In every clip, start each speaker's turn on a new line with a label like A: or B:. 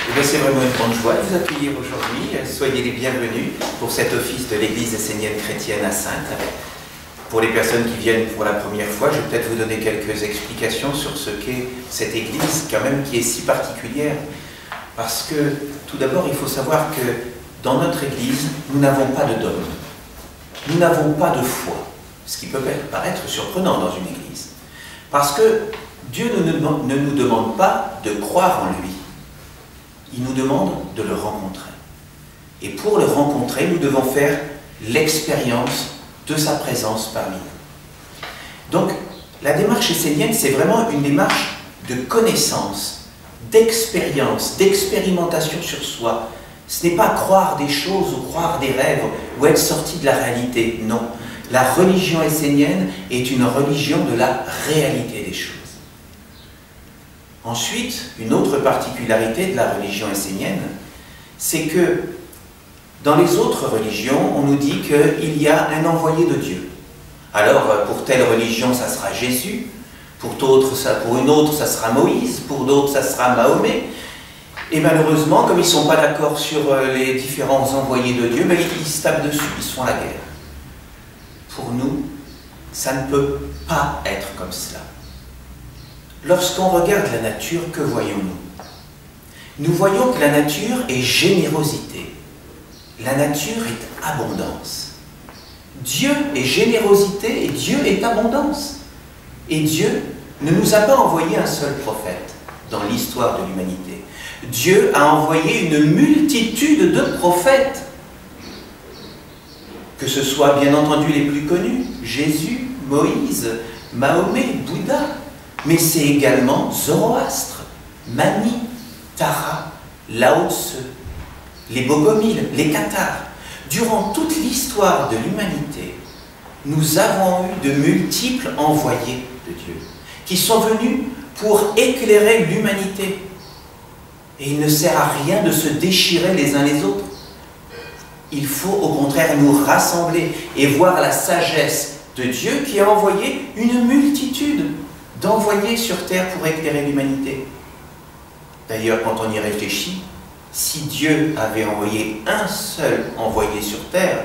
A: Eh bien, c'est vraiment une grande joie de vous accueillir aujourd'hui. Soyez les bienvenus pour cet office de l'Église essénienne chrétienne à Saintes. Pour les personnes qui viennent pour la première fois, je vais peut-être vous donner quelques explications sur ce qu'est cette Église, quand même, qui est si particulière. Parce que, tout d'abord, il faut savoir que dans notre Église, nous n'avons pas de dogme. Nous n'avons pas de foi. Ce qui peut paraître surprenant dans une Église. Parce que Dieu ne nous demande pas de croire en lui. Il nous demande de le rencontrer. Et pour le rencontrer, nous devons faire l'expérience de sa présence parmi nous. Donc, la démarche essénienne, c'est vraiment une démarche de connaissance, d'expérience, d'expérimentation sur soi. Ce n'est pas croire des choses ou croire des rêves ou être sorti de la réalité, non. La religion essénienne est une religion de la réalité des choses. Ensuite, une autre particularité de la religion essénienne, c'est que dans les autres religions, on nous dit qu'il y a un envoyé de Dieu. Alors, pour telle religion, ça sera Jésus, pour une autre, ça sera Moïse, pour d'autres, ça sera Mahomet. Et malheureusement, comme ils ne sont pas d'accord sur les différents envoyés de Dieu, ils se tapent dessus, ils se font la guerre. Pour nous, ça ne peut pas être comme cela. Lorsqu'on regarde la nature, que voyons-nous? Nous voyons que la nature est générosité. La nature est abondance. Dieu est générosité et Dieu est abondance. Et Dieu ne nous a pas envoyé un seul prophète dans l'histoire de l'humanité. Dieu a envoyé une multitude de prophètes. Que ce soit bien entendu les plus connus, Jésus, Moïse, Mahomet, Bouddha, mais c'est également Zoroastre, Mani, Tara, Lao Tse, les Bogomiles, les Cathares. Durant toute l'histoire de l'humanité, nous avons eu de multiples envoyés de Dieu, qui sont venus pour éclairer l'humanité. Et il ne sert à rien de se déchirer les uns les autres. Il faut au contraire nous rassembler et voir la sagesse de Dieu qui a envoyé une multitude d'envoyés sur terre pour éclairer l'humanité. D'ailleurs, quand on y réfléchit, si Dieu avait envoyé un seul envoyé sur terre,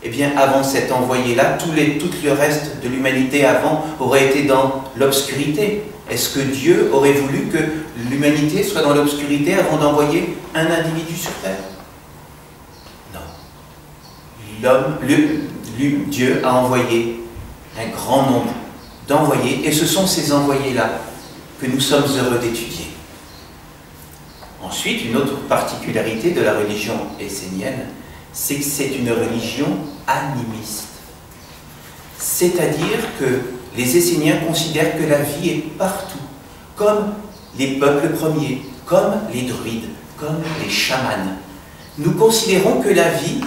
A: eh bien avant cet envoyé-là, tout le reste de l'humanité avant aurait été dans l'obscurité. Est-ce que Dieu aurait voulu que l'humanité soit dans l'obscurité avant d'envoyer un individu sur terre? Dieu a envoyé un grand nombre d'envoyés, et ce sont ces envoyés-là que nous sommes heureux d'étudier. Ensuite, une autre particularité de la religion essénienne, c'est que c'est une religion animiste. C'est-à-dire que les Esséniens considèrent que la vie est partout, comme les peuples premiers, comme les druides, comme les chamans. Nous considérons que la vie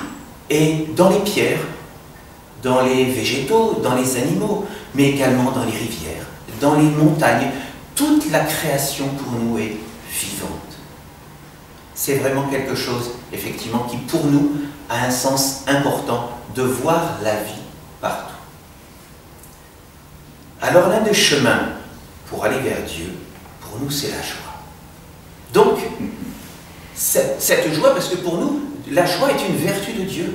A: est dans les pierres, dans les végétaux, dans les animaux, mais également dans les rivières, dans les montagnes. Toute la création pour nous est vivante. C'est vraiment quelque chose, effectivement, qui pour nous a un sens important de voir la vie partout. Alors l'un des chemins pour aller vers Dieu, pour nous, c'est la joie. Donc, cette joie, parce que pour nous, la joie est une vertu de Dieu.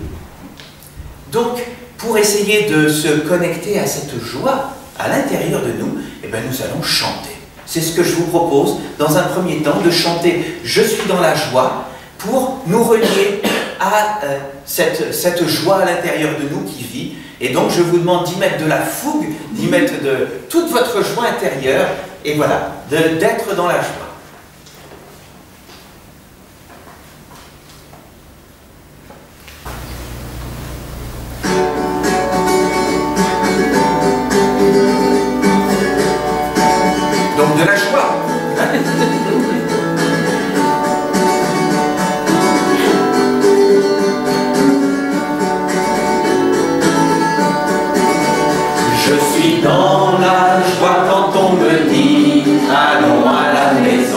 A: Donc, pour essayer de se connecter à cette joie à l'intérieur de nous, eh bien, nous allons chanter. C'est ce que je vous propose, dans un premier temps, de chanter « Je suis dans la joie » pour nous relier à cette joie à l'intérieur de nous qui vit. Et donc, je vous demande d'y mettre de la fougue, d'y mettre de toute votre joie intérieure, et voilà, d'être dans la joie. De la joie.
B: Je suis dans la joie quand on me dit allons à la maison.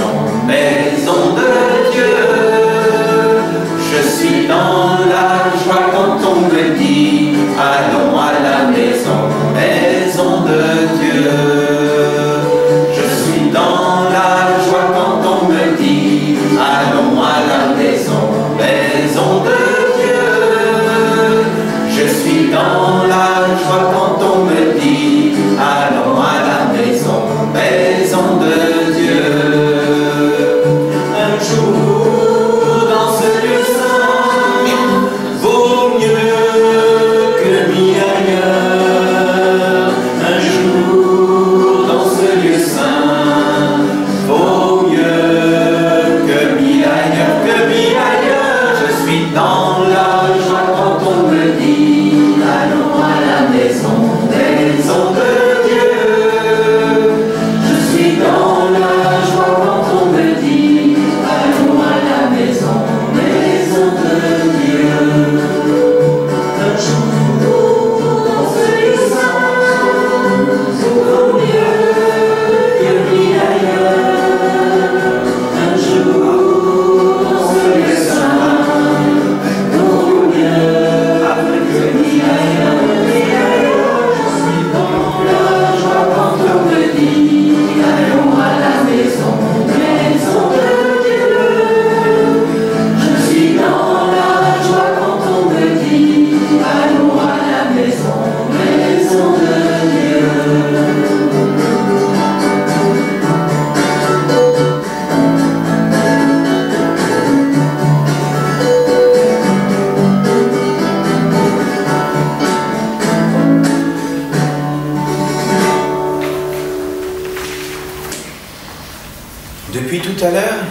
A: tout à l'heure,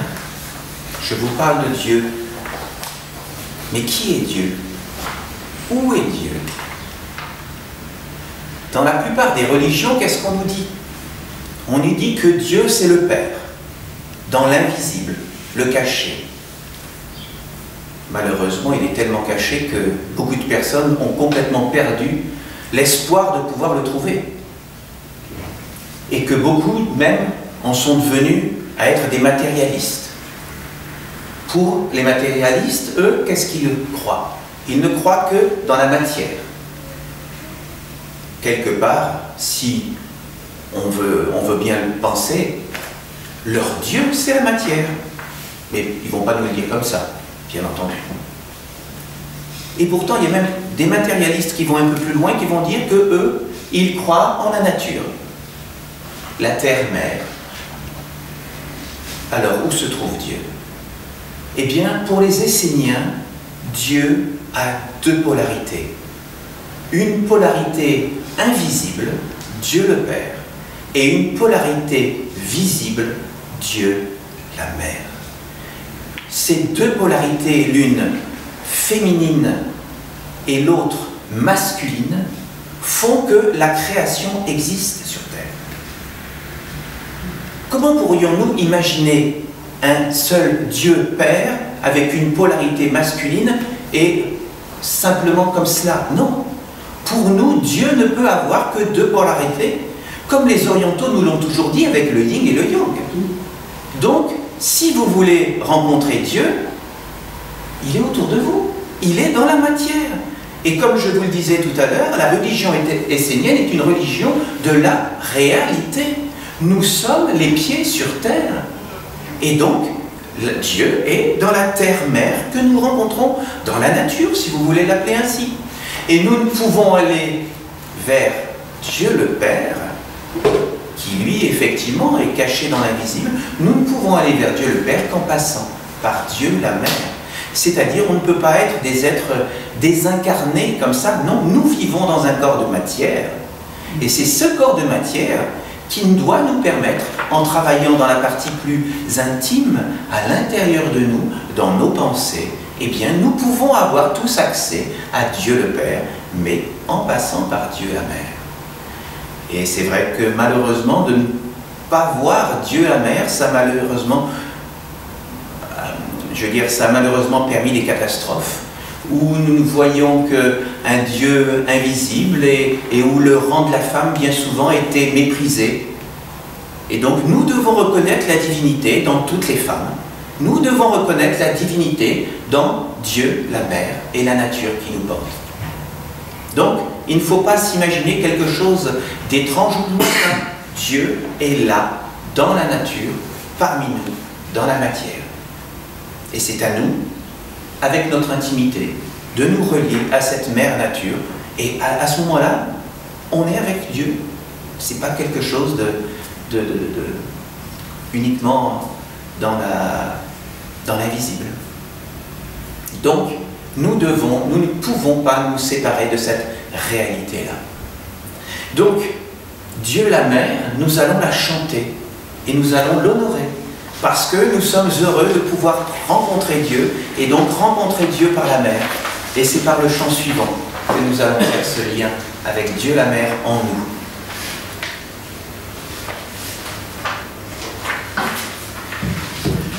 A: je vous parle de Dieu. Mais qui est Dieu? Où est Dieu? Dans la plupart des religions, qu'est-ce qu'on nous dit? On nous dit que Dieu, c'est le Père, dans l'invisible, le caché. Malheureusement, il est tellement caché que beaucoup de personnes ont complètement perdu l'espoir de pouvoir le trouver. Et que beaucoup, même, en sont devenus à être des matérialistes. Pour les matérialistes, eux, qu'est-ce qu'ils croient? Ils ne croient que dans la matière. Quelque part, si on veut bien le penser, leur Dieu, c'est la matière. Mais ils ne vont pas nous le dire comme ça, bien entendu. Et pourtant, il y a même des matérialistes qui vont un peu plus loin, qui vont dire que eux, ils croient en la nature. La terre-mère. Alors, où se trouve Dieu? Eh bien, pour les Esséniens, Dieu a deux polarités. Une polarité invisible, Dieu le Père, et une polarité visible, Dieu la Mère. Ces deux polarités, l'une féminine et l'autre masculine, font que la création existe sur Terre. Comment pourrions-nous imaginer un seul Dieu Père avec une polarité masculine et simplement comme cela? Non. Pour nous, Dieu ne peut avoir que deux polarités, comme les orientaux nous l'ont toujours dit avec le yin et le yang. Donc, si vous voulez rencontrer Dieu, il est autour de vous, il est dans la matière. Et comme je vous le disais tout à l'heure, la religion essénienne est une religion de la réalité. Nous sommes les pieds sur terre. Et donc, Dieu est dans la terre-mère que nous rencontrons dans la nature, si vous voulez l'appeler ainsi. Et nous ne pouvons aller vers Dieu le Père, qui lui, effectivement, est caché dans l'invisible. Nous ne pouvons aller vers Dieu le Père qu'en passant par Dieu la Mère. C'est-à-dire, on ne peut pas être des êtres désincarnés comme ça. Non, nous vivons dans un corps de matière. Et c'est ce corps de matière qui doit nous permettre, en travaillant dans la partie plus intime, à l'intérieur de nous, dans nos pensées, eh bien, nous pouvons avoir tous accès à Dieu le Père, mais en passant par Dieu la Mère. Et c'est vrai que malheureusement, de ne pas voir Dieu la Mère, ça malheureusement, ça a malheureusement permis des catastrophes, où nous voyons qu'un Dieu invisible et où le rang de la femme, bien souvent, était méprisé. Et donc, nous devons reconnaître la divinité dans toutes les femmes. Nous devons reconnaître la divinité dans Dieu, la Mère et la nature qui nous porte. Donc, il ne faut pas s'imaginer quelque chose d'étrange ou de lointain. Dieu est là, dans la nature, parmi nous, dans la matière. Et c'est à nous, avec notre intimité, de nous relier à cette mère nature. Et à ce moment-là, on est avec Dieu. Ce n'est pas quelque chose uniquement dans l'invisible. Donc, nous ne pouvons pas nous séparer de cette réalité-là. Donc, Dieu la Mère, nous allons la chanter et nous allons l'honorer parce que nous sommes heureux de pouvoir rencontrer Dieu et donc rencontrer Dieu par la Mère. Et c'est par le chant suivant que nous allons faire ce lien avec Dieu la Mère en nous.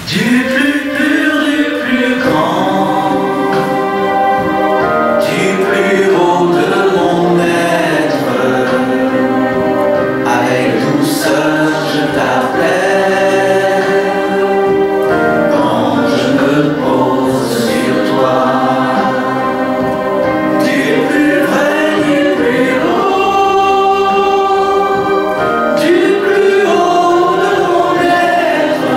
A: Du plus pur, du plus grand, du plus haut de mon être, avec douceur je t'appelle, quand je me pose sur toi. Du plus vrai, du plus haut de mon être,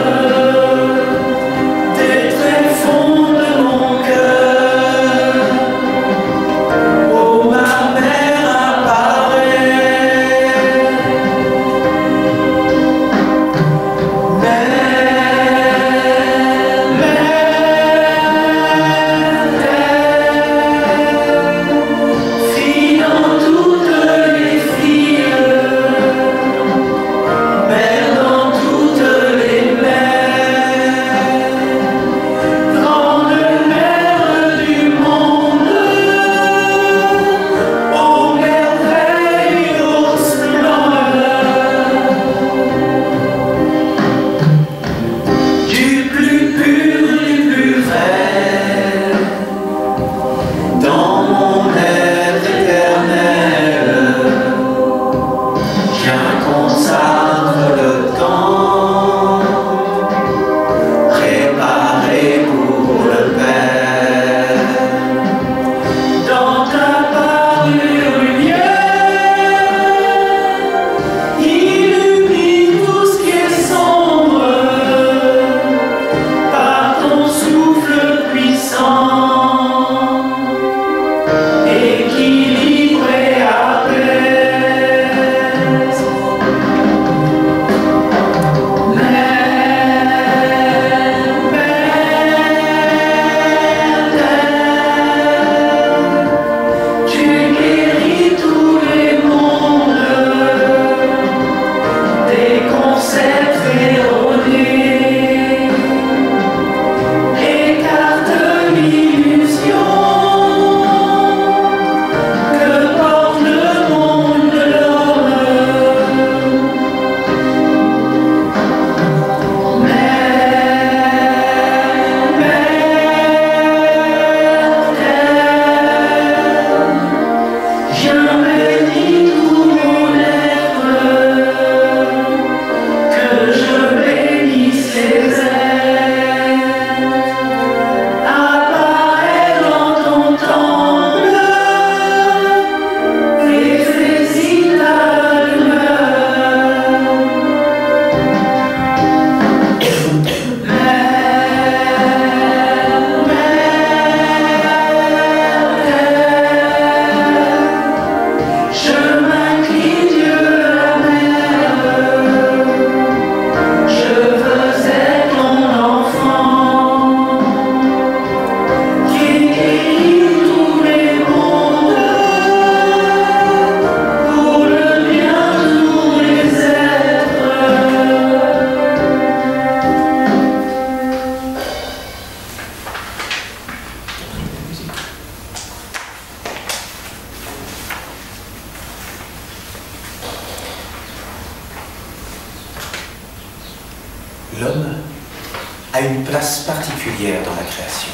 A: une place particulière dans la création.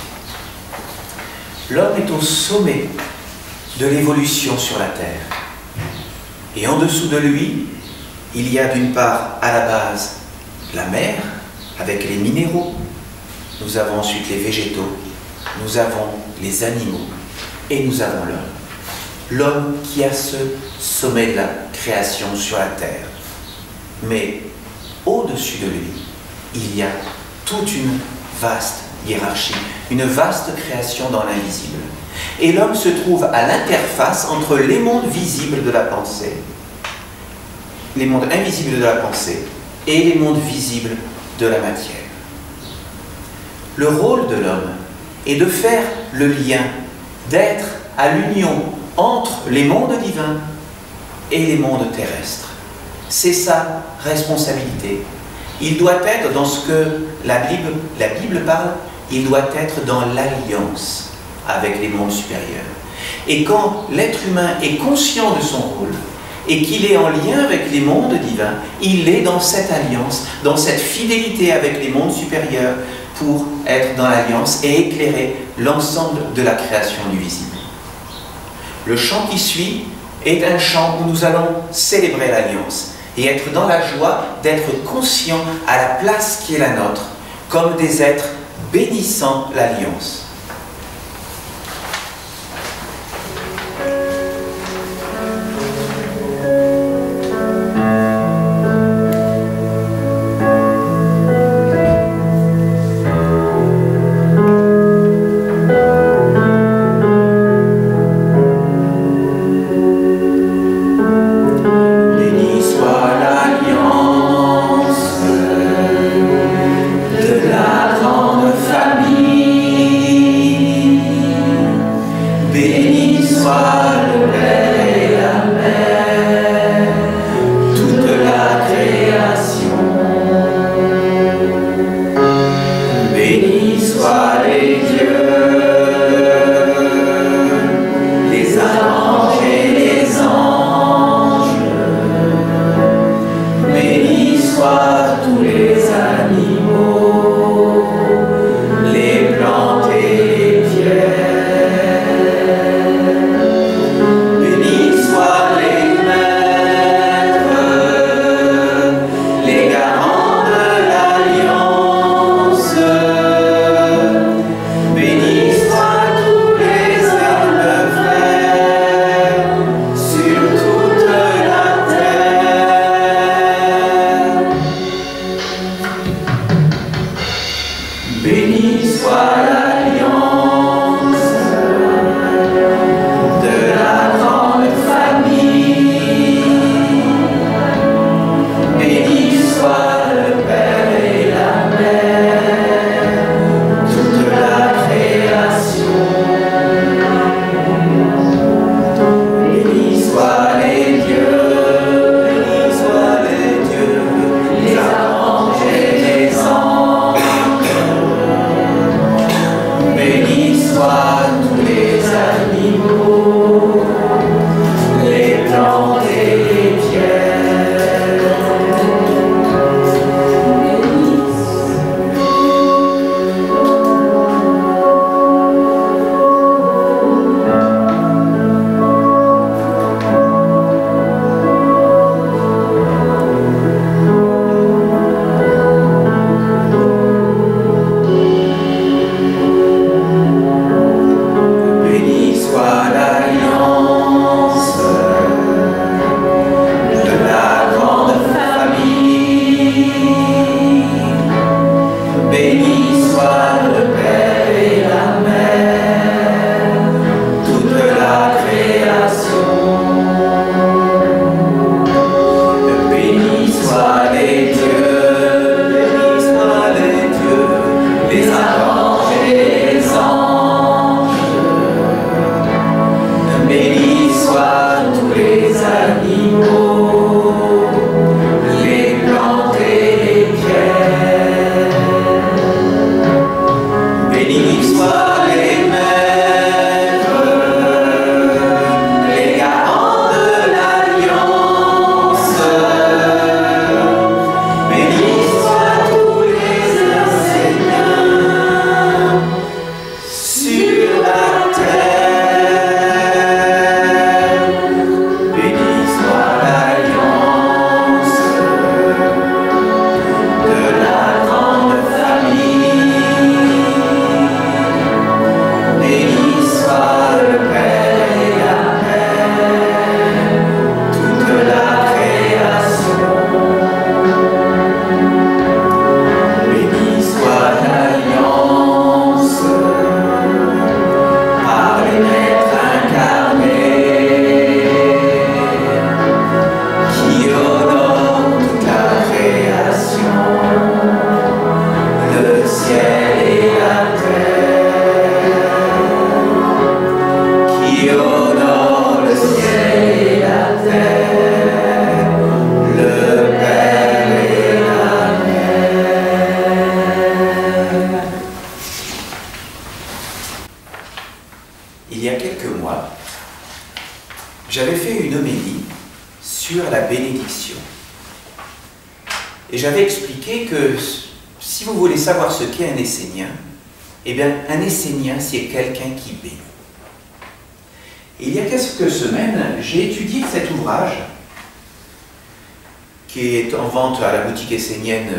A: L'homme est au sommet de l'évolution sur la terre. Et en dessous de lui, il y a d'une part à la base la mer avec les minéraux. Nous avons ensuite les végétaux, nous avons les animaux et nous avons l'homme. L'homme qui a ce sommet de la création sur la terre. Mais au-dessus de lui, il y a toute une vaste hiérarchie, une vaste création dans l'invisible. Et l'homme se trouve à l'interface entre les mondes visibles de la pensée, les mondes invisibles de la pensée et les mondes visibles de la matière. Le rôle de l'homme est de faire le lien, d'être à l'union entre les mondes divins et les mondes terrestres. C'est sa responsabilité. Il doit être dans ce que la Bible parle, il doit être dans l'alliance avec les mondes supérieurs. Et quand l'être humain est conscient de son rôle et qu'il est en lien avec les mondes divins, il est dans cette alliance, dans cette fidélité avec les mondes supérieurs pour être dans l'alliance et éclairer l'ensemble de la création du visible. Le chant qui suit est un chant où nous allons célébrer l'alliance et être dans la joie d'être conscients à la place qui est la nôtre, comme des êtres bénissant l'alliance. ciel et la terre, qui honore le ciel et la terre, le Père et la Mère. Il y a quelques mois, j'avais fait une homélie sur la bénédiction. Et j'avais expliqué que si vous voulez savoir ce qu'est un essénien, eh bien, un essénien, c'est quelqu'un qui bénit. Et il y a quelques semaines, j'ai étudié cet ouvrage qui est en vente à la boutique essénienne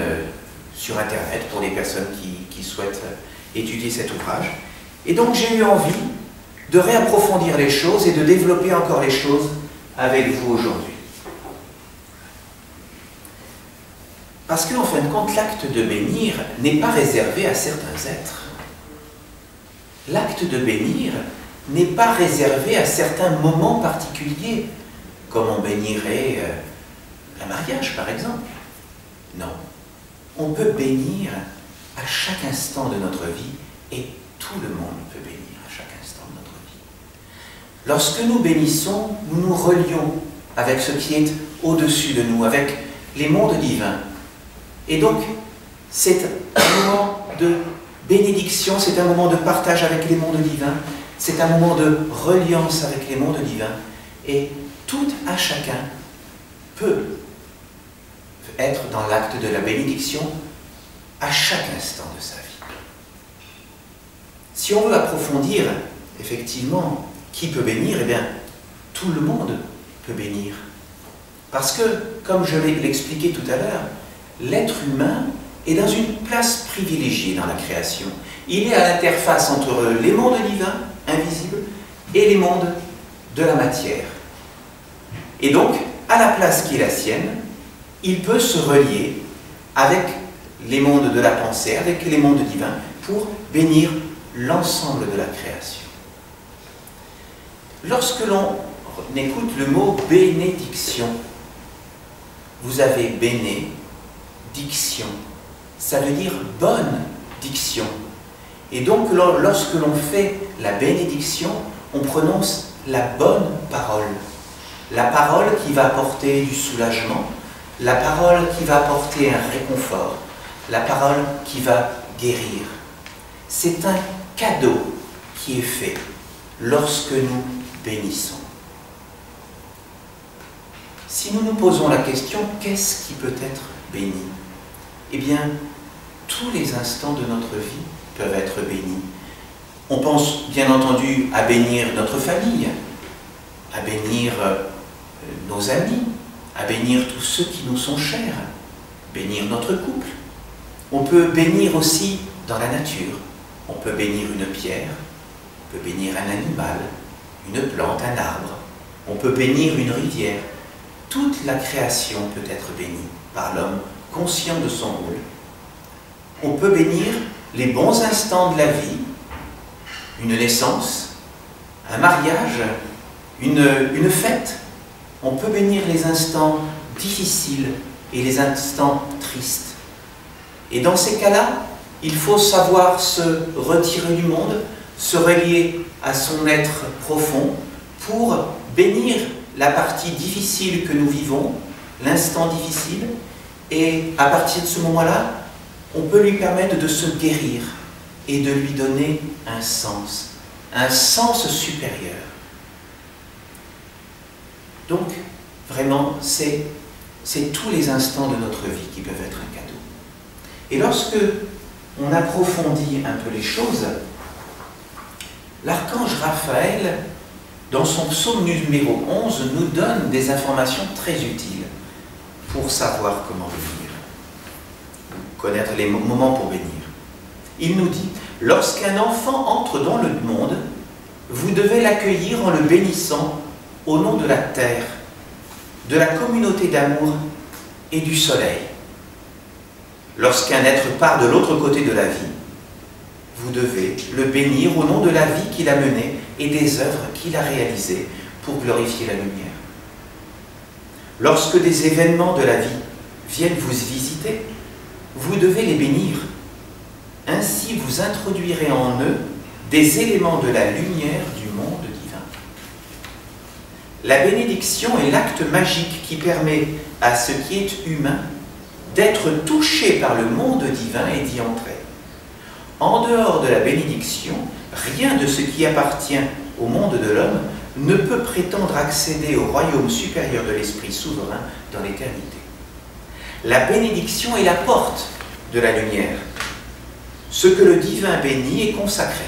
A: sur Internet pour les personnes qui souhaitent étudier cet ouvrage. Et donc, j'ai eu envie de réapprofondir les choses et de développer encore les choses avec vous aujourd'hui. Parce qu'en fin de compte, l'acte de bénir n'est pas réservé à certains êtres. L'acte de bénir n'est pas réservé à certains moments particuliers, comme on bénirait un mariage, par exemple. Non. On peut bénir à chaque instant de notre vie, et tout le monde peut bénir à chaque instant de notre vie. Lorsque nous bénissons, nous nous relions avec ce qui est au-dessus de nous, avec les mondes divins. Et donc, c'est un moment de bénédiction, c'est un moment de partage avec les mondes divins, c'est un moment de reliance avec les mondes divins. Et tout à chacun peut être dans l'acte de la bénédiction à chaque instant de sa vie. Si on veut approfondir, effectivement, qui peut bénir, eh bien, tout le monde peut bénir. Parce que, comme je l'ai expliqué tout à l'heure, l'être humain est dans une place privilégiée dans la création. Il est à l'interface entre les mondes divins, invisibles, et les mondes de la matière. Et donc, à la place qui est la sienne, il peut se relier avec les mondes de la pensée, avec les mondes divins, pour bénir l'ensemble de la création. Lorsque l'on écoute le mot bénédiction, vous avez béné, diction, ça veut dire bonne diction. Et donc, lorsque l'on fait la bénédiction, on prononce la bonne parole. La parole qui va apporter du soulagement, la parole qui va apporter un réconfort, la parole qui va guérir. C'est un cadeau qui est fait lorsque nous bénissons. Si nous nous posons la question, qu'est-ce qui peut être béni? Eh bien, tous les instants de notre vie peuvent être bénis. On pense bien entendu à bénir notre famille, à bénir nos amis, à bénir tous ceux qui nous sont chers, bénir notre couple. On peut bénir aussi dans la nature. On peut bénir une pierre, on peut bénir un animal, une plante, un arbre. On peut bénir une rivière. Toute la création peut être bénie par l'homme conscient de son rôle. On peut bénir les bons instants de la vie, une naissance, un mariage, une fête. On peut bénir les instants difficiles et les instants tristes. Et dans ces cas-là, il faut savoir se retirer du monde, se relier à son être profond pour bénir la partie difficile que nous vivons, l'instant difficile, et à partir de ce moment-là, on peut lui permettre de se guérir et de lui donner un sens supérieur. Donc, vraiment, c'est tous les instants de notre vie qui peuvent être un cadeau. Et lorsque on approfondit un peu les choses, l'archange Raphaël, dans son psaume numéro 11, nous donne des informations très utiles pour savoir comment bénir, connaître les moments pour bénir. Il nous dit, lorsqu'un enfant entre dans le monde, vous devez l'accueillir en le bénissant au nom de la terre, de la communauté d'amour et du soleil. Lorsqu'un être part de l'autre côté de la vie, vous devez le bénir au nom de la vie qu'il a menée et des œuvres qu'il a réalisées pour glorifier la lumière. Lorsque des événements de la vie viennent vous visiter, vous devez les bénir. Ainsi vous introduirez en eux des éléments de la lumière du monde divin. La bénédiction est l'acte magique qui permet à ce qui est humain d'être touché par le monde divin et d'y entrer. En dehors de la bénédiction, rien de ce qui appartient au monde de l'homme ne peut prétendre accéder au royaume supérieur de l'Esprit souverain dans l'éternité. La bénédiction est la porte de la lumière. Ce que le divin bénit est consacré.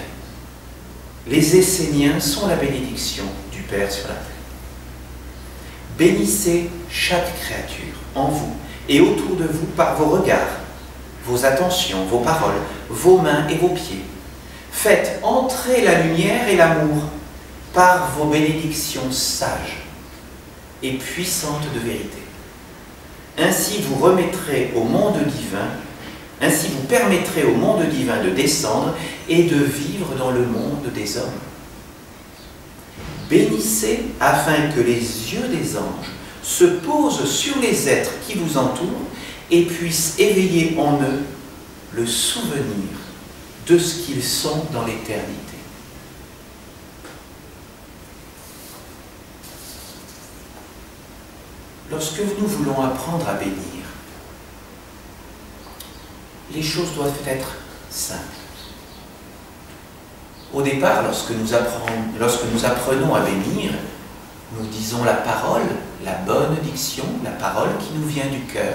A: Les Esséniens sont la bénédiction du Père sur la terre. Bénissez chaque créature en vous et autour de vous par vos regards, vos attentions, vos paroles, vos mains et vos pieds. Faites entrer la lumière et l'amour par vos bénédictions sages et puissantes de vérité. Ainsi vous remettrez au monde divin, ainsi vous permettrez au monde divin de descendre et de vivre dans le monde des hommes. Bénissez afin que les yeux des anges se posent sur les êtres qui vous entourent et puissent éveiller en eux le souvenir de ce qu'ils sont dans l'éternité. Lorsque nous voulons apprendre à bénir, les choses doivent être simples. Au départ, lorsque nous apprenons à bénir, nous disons la parole, la bonne diction, la parole qui nous vient du cœur.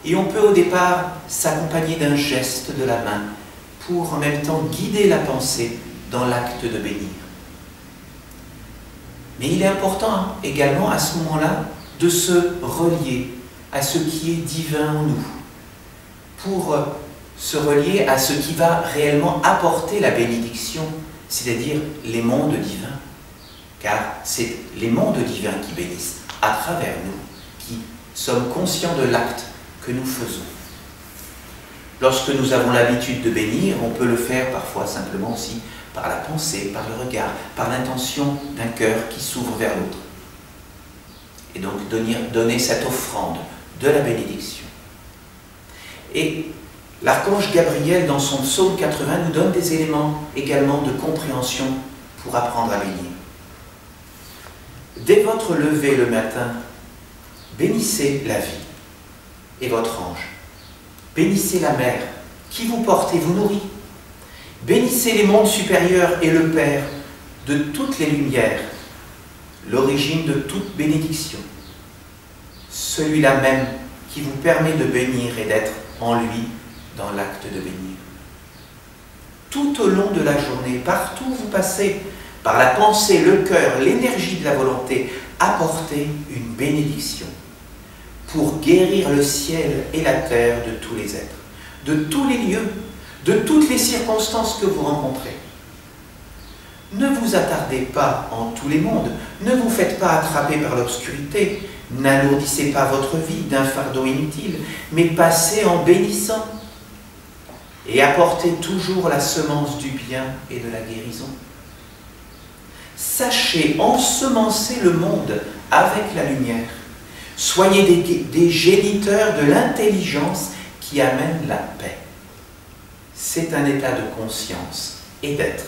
A: Et on peut au départ s'accompagner d'un geste de la main pour en même temps guider la pensée dans l'acte de bénir. Mais il est important également à ce moment-là de se relier à ce qui est divin en nous, pour se relier à ce qui va réellement apporter la bénédiction, c'est-à-dire les mondes divins. Car c'est les mondes divins qui bénissent à travers nous, qui sommes conscients de l'acte que nous faisons. Lorsque nous avons l'habitude de bénir, on peut le faire parfois simplement aussi par la pensée, par le regard, par l'intention d'un cœur qui s'ouvre vers l'autre. Et donc donner cette offrande de la bénédiction. Et l'archange Gabriel, dans son psaume 80, nous donne des éléments également de compréhension pour apprendre à bénir. Dès votre lever le matin, bénissez la vie et votre ange. Bénissez la mère qui vous porte et vous nourrit. Bénissez les mondes supérieurs et le Père de toutes les lumières, l'origine de toute bénédiction, celui-là même qui vous permet de bénir et d'être en lui dans l'acte de bénir. Tout au long de la journée, partout où vous passez, par la pensée, le cœur, l'énergie de la volonté, apportez une bénédiction pour guérir le ciel et la terre de tous les êtres, de tous les lieux, de toutes les circonstances que vous rencontrez. Ne vous attardez pas en tous les mondes, ne vous faites pas attraper par l'obscurité, n'alourdissez pas votre vie d'un fardeau inutile, mais passez en bénissant et apportez toujours la semence du bien et de la guérison. Sachez ensemencer le monde avec la lumière. Soyez des géniteurs de l'intelligence qui amène la paix. C'est un état de conscience et d'être,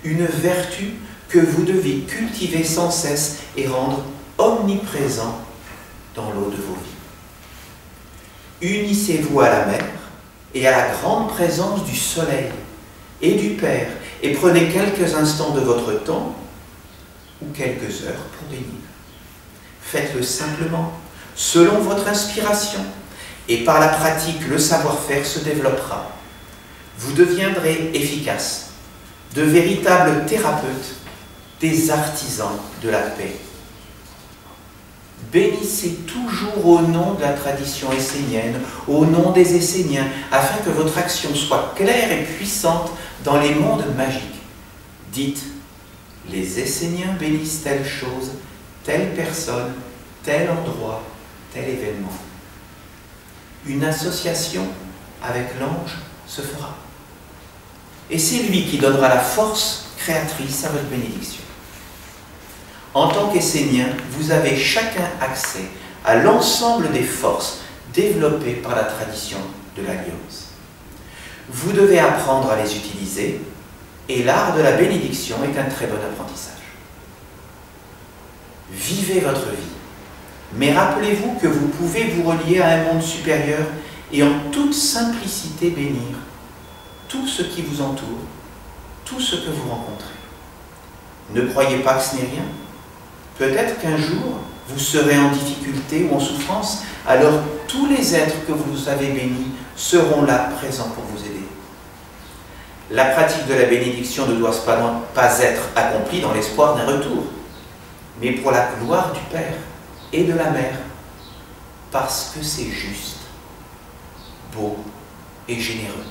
A: une vertu que vous devez cultiver sans cesse et rendre omniprésent dans l'eau de vos vies. Unissez-vous à la mer et à la grande présence du soleil et du Père et prenez quelques instants de votre temps ou quelques heures pour bénir. Faites-le simplement, selon votre inspiration, et par la pratique, le savoir-faire se développera. Vous deviendrez efficaces, de véritables thérapeutes, des artisans de la paix. Bénissez toujours au nom de la tradition essénienne, au nom des Esséniens, afin que votre action soit claire et puissante dans les mondes magiques. Dites, les Esséniens bénissent telle chose, telle personne, tel endroit, tel événement. Une association avec l'ange se fera. Et c'est lui qui donnera la force créatrice à votre bénédiction. En tant qu'Essénien, vous avez chacun accès à l'ensemble des forces développées par la tradition de l'Alliance. Vous devez apprendre à les utiliser, et l'art de la bénédiction est un très bon apprentissage. Vivez votre vie, mais rappelez-vous que vous pouvez vous relier à un monde supérieur et en toute simplicité bénir tout ce qui vous entoure, tout ce que vous rencontrez. Ne croyez pas que ce n'est rien. Peut-être qu'un jour, vous serez en difficulté ou en souffrance, alors tous les êtres que vous avez bénis seront là, présents pour vous aider. La pratique de la bénédiction ne doit pas être accomplie dans l'espoir d'un retour, mais pour la gloire du Père et de la Mère, parce que c'est juste, beau et généreux.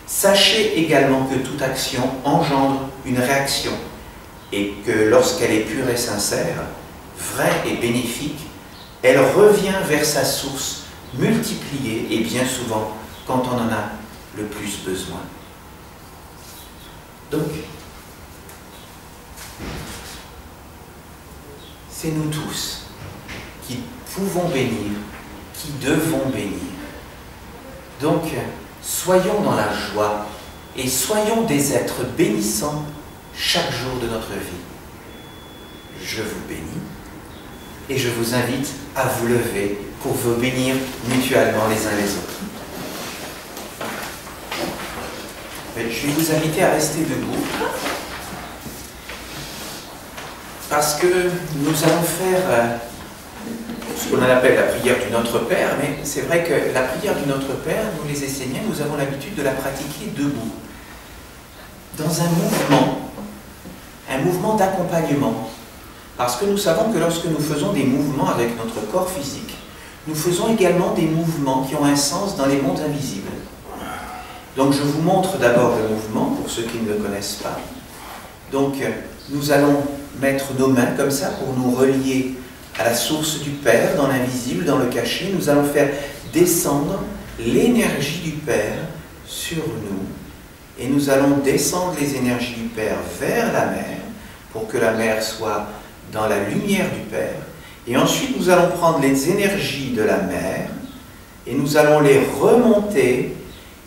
A: Sachez également que toute action engendre une réaction, et que lorsqu'elle est pure et sincère, vraie et bénéfique, elle revient vers sa source multipliée et bien souvent quand on en a le plus besoin. Donc, c'est nous tous qui pouvons bénir, qui devons bénir. Donc, soyons dans la joie et soyons des êtres bénissants chaque jour de notre vie. Je vous bénis et je vous invite à vous lever pour vous bénir mutuellement les uns les autres. Je vais vous inviter à rester debout parce que nous allons faire ce qu'on appelle la prière du Notre Père, mais c'est vrai que la prière du Notre Père, nous les Esséniens, nous avons l'habitude de la pratiquer debout, dans un mouvement d'accompagnement. Parce que nous savons que lorsque nous faisons des mouvements avec notre corps physique, nous faisons également des mouvements qui ont un sens dans les mondes invisibles. Donc je vous montre d'abord le mouvement, pour ceux qui ne le connaissent pas. Donc nous allons mettre nos mains comme ça pour nous relier à la source du Père, dans l'invisible, dans le caché. Nous allons faire descendre l'énergie du Père sur nous. Et nous allons descendre les énergies du Père vers la Mère, pour que la Mère soit dans la lumière du Père. Et ensuite, nous allons prendre les énergies de la Mère, et nous allons les remonter,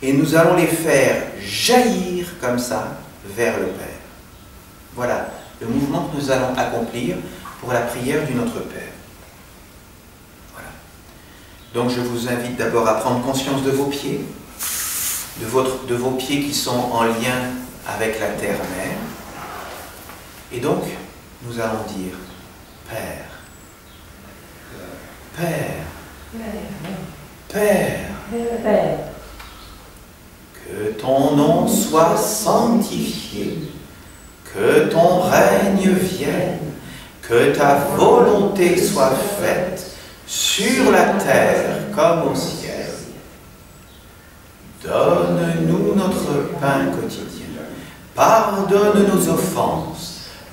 A: et nous allons les faire jaillir comme ça vers le Père. Voilà le mouvement que nous allons accomplir pour la prière du Notre Père. Voilà. Donc je vous invite d'abord à prendre conscience de vos pieds, de vos pieds qui sont en lien avec la terre-mère. Et donc, nous allons dire Père, Père, Père, Père, que ton nom soit sanctifié, que ton règne vienne, que ta volonté soit faite sur la terre comme au ciel. Donne-nous notre pain quotidien. Pardonne nos offenses.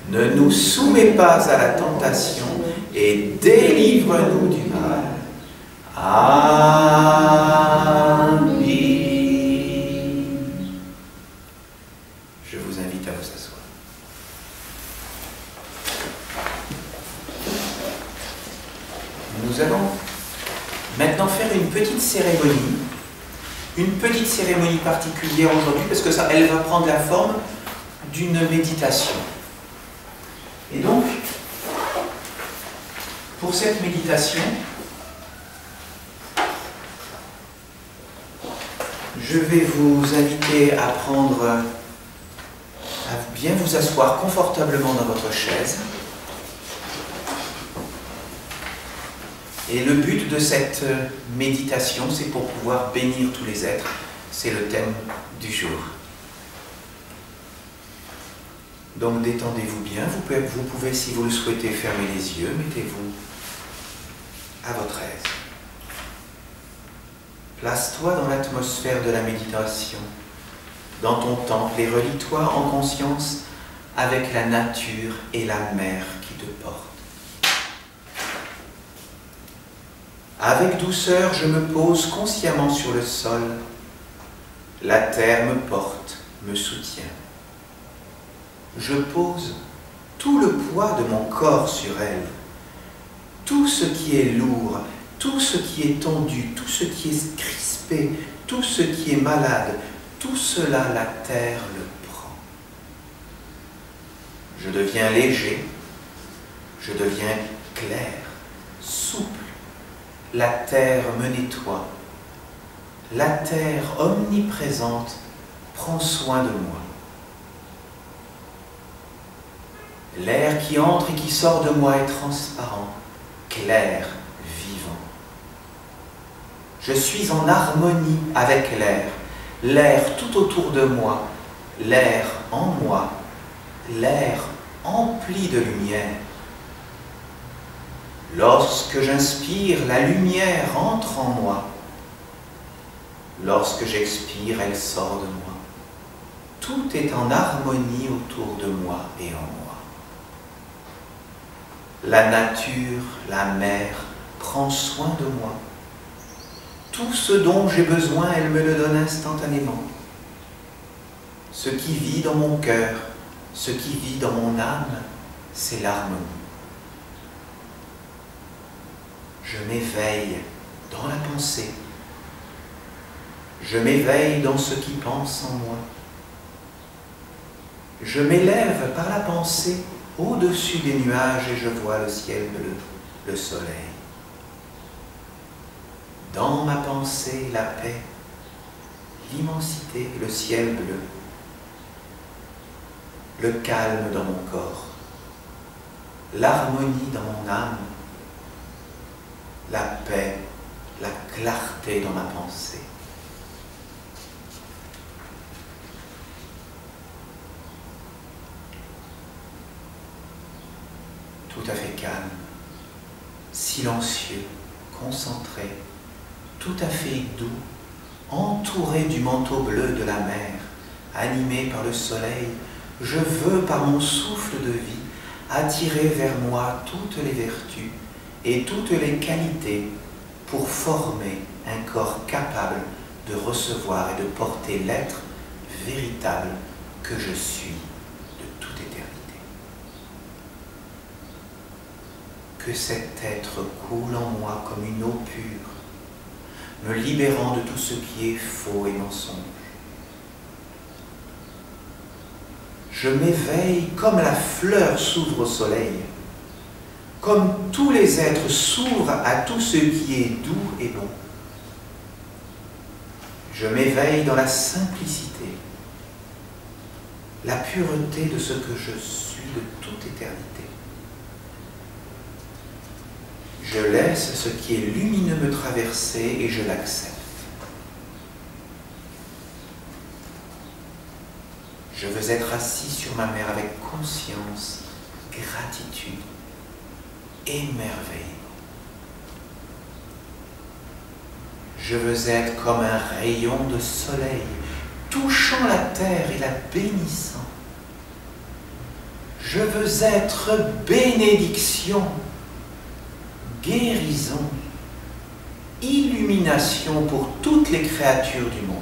A: Ne nous soumets pas à la tentation et délivre-nous du mal. Amen. Je vous invite à vous asseoir. Nous allons maintenant faire une petite cérémonie particulière aujourd'hui, parce que elle va prendre la forme d'une méditation. Et donc, pour cette méditation, je vais vous inviter à bien vous asseoir confortablement dans votre chaise. Et le but de cette méditation, c'est pour pouvoir bénir tous les êtres. C'est le thème du jour. Donc détendez-vous bien. Vous pouvez, si vous le souhaitez, fermer les yeux. Mettez-vous à votre aise. Place-toi dans l'atmosphère de la méditation, dans ton temple, et relie-toi en conscience avec la nature et la mer qui te portent. Avec douceur, je me pose consciemment sur le sol. La terre me porte, me soutient. Je pose tout le poids de mon corps sur elle. Tout ce qui est lourd, tout ce qui est tendu, tout ce qui est crispé, tout ce qui est malade, tout cela, la terre le prend. Je deviens léger, je deviens clair, souple. La terre me nettoie. La terre omniprésente prend soin de moi. L'air qui entre et qui sort de moi est transparent, clair, vivant. Je suis en harmonie avec l'air, l'air tout autour de moi, l'air en moi, l'air empli de lumière. Lorsque j'inspire, la lumière entre en moi. Lorsque j'expire, elle sort de moi. Tout est en harmonie autour de moi et en moi. La nature, la mer, prend soin de moi. Tout ce dont j'ai besoin, elle me le donne instantanément. Ce qui vit dans mon cœur, ce qui vit dans mon âme, c'est l'harmonie. Je m'éveille dans la pensée. Je m'éveille dans ce qui pense en moi. Je m'élève par la pensée au-dessus des nuages et je vois le ciel bleu, le soleil. Dans ma pensée, la paix, l'immensité, le ciel bleu, le calme dans mon corps, l'harmonie dans mon âme, la paix, la clarté dans ma pensée. Tout à fait calme, silencieux, concentré, tout à fait doux, entouré du manteau bleu de la mer, animé par le soleil, je veux, par mon souffle de vie, attirer vers moi toutes les vertus et toutes les qualités pour former un corps capable de recevoir et de porter l'être véritable que je suis de toute éternité. Que cet être coule en moi comme une eau pure, me libérant de tout ce qui est faux et mensonge. Je m'éveille comme la fleur s'ouvre au soleil, comme tous les êtres s'ouvrent à tout ce qui est doux et bon. Je m'éveille dans la simplicité, la pureté de ce que je suis de toute éternité. Je laisse ce qui est lumineux me traverser et je l'accepte. Je veux être assis sur ma mer avec conscience, gratitude, émerveillement. Je veux être comme un rayon de soleil, touchant la terre et la bénissant. Je veux être bénédiction, guérison, illumination pour toutes les créatures du monde.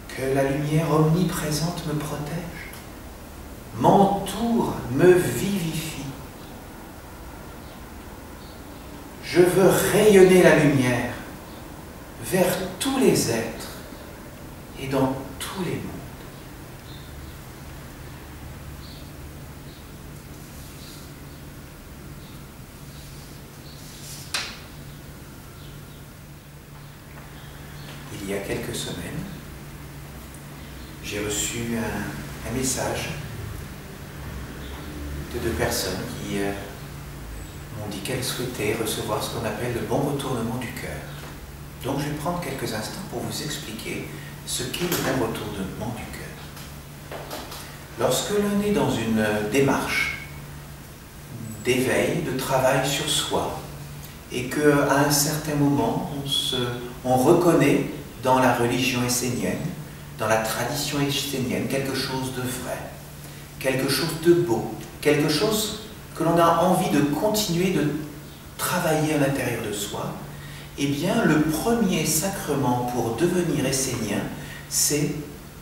A: Que la lumière omniprésente me protège, m'entoure, me vivifie. Je veux rayonner la lumière vers tous les êtres et dans tous les mondes. Il y a quelques semaines, j'ai reçu un message de 2 personnes qui m'ont dit qu'elles souhaitaient recevoir ce qu'on appelle le bon retournement du cœur. Donc je vais prendre quelques instants pour vous expliquer ce qu'est le bon retournement du cœur. Lorsque l'on est dans une démarche d'éveil, de travail sur soi, et qu'à un certain moment, on reconnaît dans la religion essénienne, dans la tradition essénienne, quelque chose de vrai, quelque chose de beau, quelque chose que l'on a envie de continuer de travailler à l'intérieur de soi, eh bien, le premier sacrement pour devenir essénien, c'est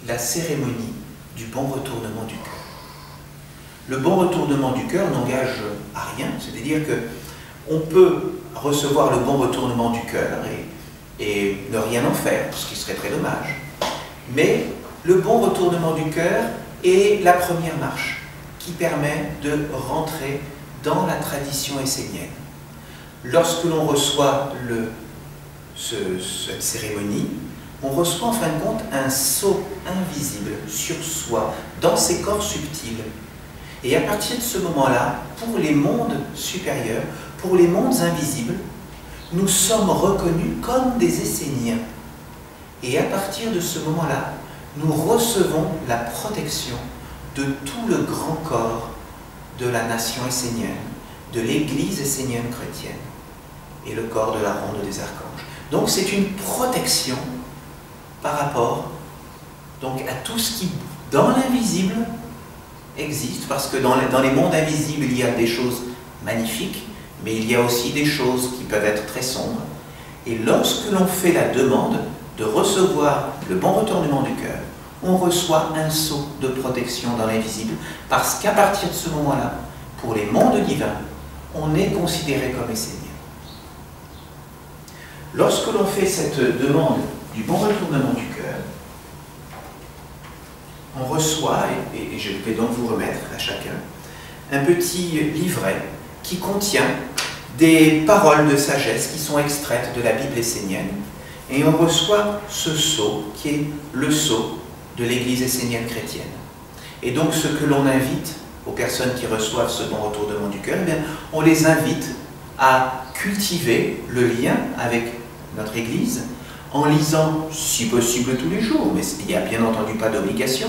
A: la cérémonie du bon retournement du cœur. Le bon retournement du cœur n'engage à rien, c'est-à-dire que On peut recevoir le bon retournement du cœur et ne rien en faire, ce qui serait très dommage. Mais le bon retournement du cœur est la première marche qui permet de rentrer dans la tradition essénienne. Lorsque l'on reçoit cette cérémonie, on reçoit en fin de compte un sceau invisible sur soi, dans ses corps subtils. Et à partir de ce moment-là, pour les mondes supérieurs, pour les mondes invisibles, nous sommes reconnus comme des Esséniens. Et à partir de ce moment-là, nous recevons la protection de tout le grand corps de la nation essénienne, de l'Église essénienne chrétienne, et le corps de la ronde des archanges. Donc c'est une protection par rapport donc, à tout ce qui, dans l'invisible, existe, parce que dans les mondes invisibles, il y a des choses magnifiques, mais il y a aussi des choses qui peuvent être très sombres. Et lorsque l'on fait la demande de recevoir le bon retournement du cœur, on reçoit un sceau de protection dans l'invisible, parce qu'à partir de ce moment-là, pour les mondes divins, on est considéré comme essénien. Lorsque l'on fait cette demande du bon retournement du cœur, on reçoit, et je vais donc vous remettre à chacun, un petit livret qui contient des paroles de sagesse qui sont extraites de la Bible essénienne, et on reçoit ce sceau qui est le sceau de l'Église essénienne chrétienne. Et donc ce que l'on invite aux personnes qui reçoivent ce bon retournement du cœur, eh bien, on les invite à cultiver le lien avec notre Église en lisant, si possible tous les jours, mais il n'y a bien entendu pas d'obligation,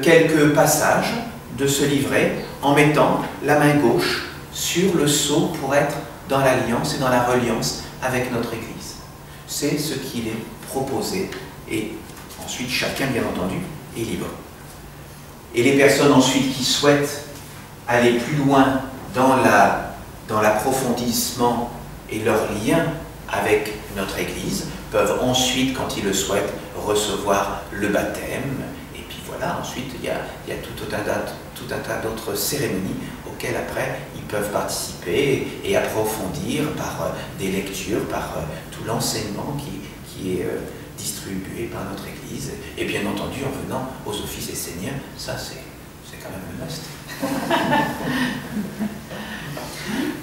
A: quelques passages de ce livret en mettant la main gauche sur le sceau pour être dans l'alliance et dans la reliance avec notre Église. C'est ce qu'il est proposé et ensuite chacun, bien entendu, est libre. Et les personnes ensuite qui souhaitent aller plus loin dans l'approfondissement et leur lien avec notre Église peuvent ensuite, quand ils le souhaitent, recevoir le baptême. Et puis voilà, ensuite il y a tout un tas d'autres cérémonies auxquelles après ils peuvent participer et approfondir par des lectures, par tout l'enseignement qui est distribué par notre Église. Et bien entendu, en venant aux offices esséniens, ça c'est quand même le must.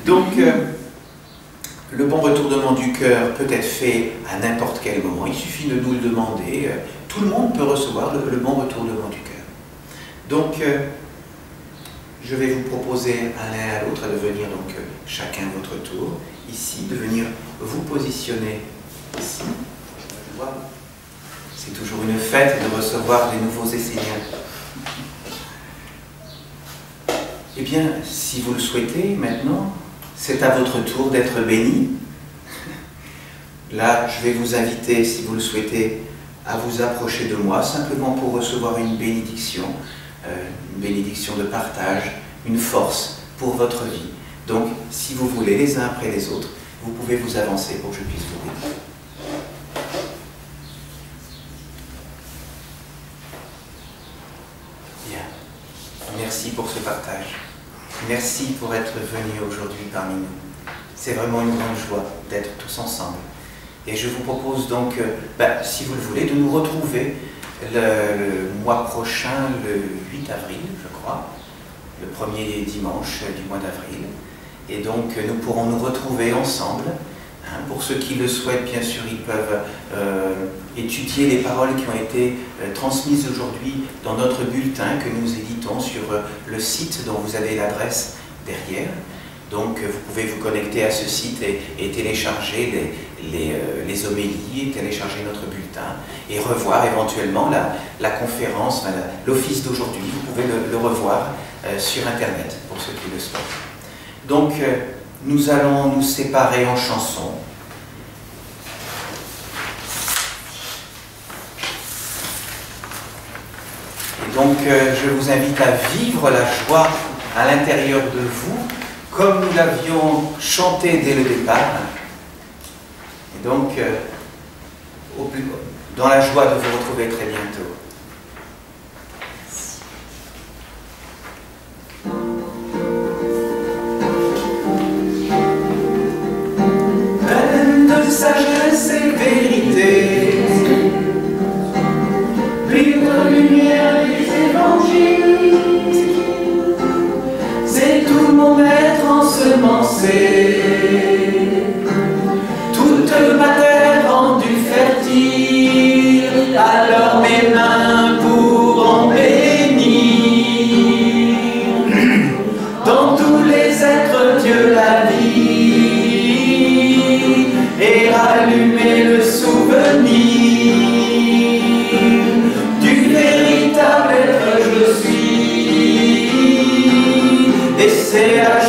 A: Donc, le bon retournement du cœur peut être fait à n'importe quel moment. Il suffit de nous le demander. Tout le monde peut recevoir le bon retournement du cœur. Donc, je vais vous proposer à l'un et à l'autre de venir donc chacun votre tour ici, de venir vous positionner ici. C'est toujours une fête de recevoir des nouveaux Esséniens. Eh bien, si vous le souhaitez, maintenant, c'est à votre tour d'être béni. Là, je vais vous inviter, si vous le souhaitez, à vous approcher de moi, simplement pour recevoir une bénédiction de partage, une force pour votre vie. Donc, si vous voulez, les uns après les autres, vous pouvez vous avancer pour que je puisse vous bénir. Bien. Merci pour ce partage. Merci pour être venu aujourd'hui parmi nous. C'est vraiment une grande joie d'être tous ensemble. Et je vous propose donc, si vous le voulez, de nous retrouver le mois prochain, le 8 avril, je crois, le premier dimanche du mois d'avril. Et donc, nous pourrons nous retrouver ensemble. Pour ceux qui le souhaitent, bien sûr, ils peuvent étudier les paroles qui ont été transmises aujourd'hui dans notre bulletin que nous éditons sur le site dont vous avez l'adresse derrière. Donc, vous pouvez vous connecter à ce site et télécharger les homélies, télécharger notre bulletin et revoir éventuellement la conférence, l'office d'aujourd'hui. Vous pouvez le revoir sur Internet pour ceux qui le souhaitent. Donc, nous allons nous séparer en chansons. Et donc, je vous invite à vivre la joie à l'intérieur de vous, comme nous l'avions chanté dès le départ. Et donc, dans la joie de vous retrouver très bientôt. C'est la